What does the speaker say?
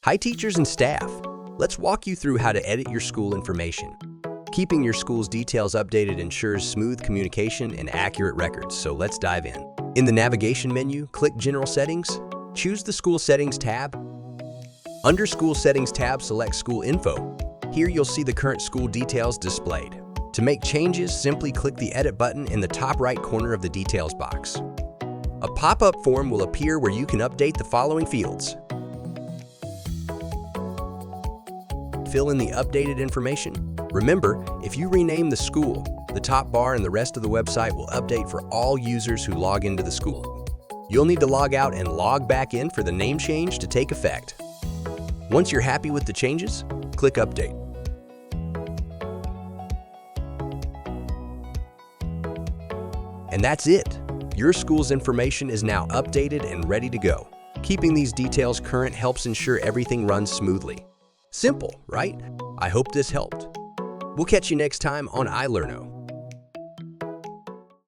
Hi teachers and staff. Let's walk you through how to edit your school information. Keeping your school's details updated ensures smooth communication and accurate records, so let's dive in. In the navigation menu, click General Settings, choose the School Settings tab. Under School Settings tab, select School Info. Here you'll see the current school details displayed. To make changes, simply click the Edit button in the top right corner of the Details box. A pop-up form will appear where you can update the following fields. Fill in the updated information. Remember, if you rename the school, the top bar and the rest of the website will update for all users who log into the school. You'll need to log out and log back in for the name change to take effect. Once you're happy with the changes, click Update. And that's it. Your school's information is now updated and ready to go. Keeping these details current helps ensure everything runs smoothly. Simple, right? I hope this helped. We'll catch you next time on ilerno.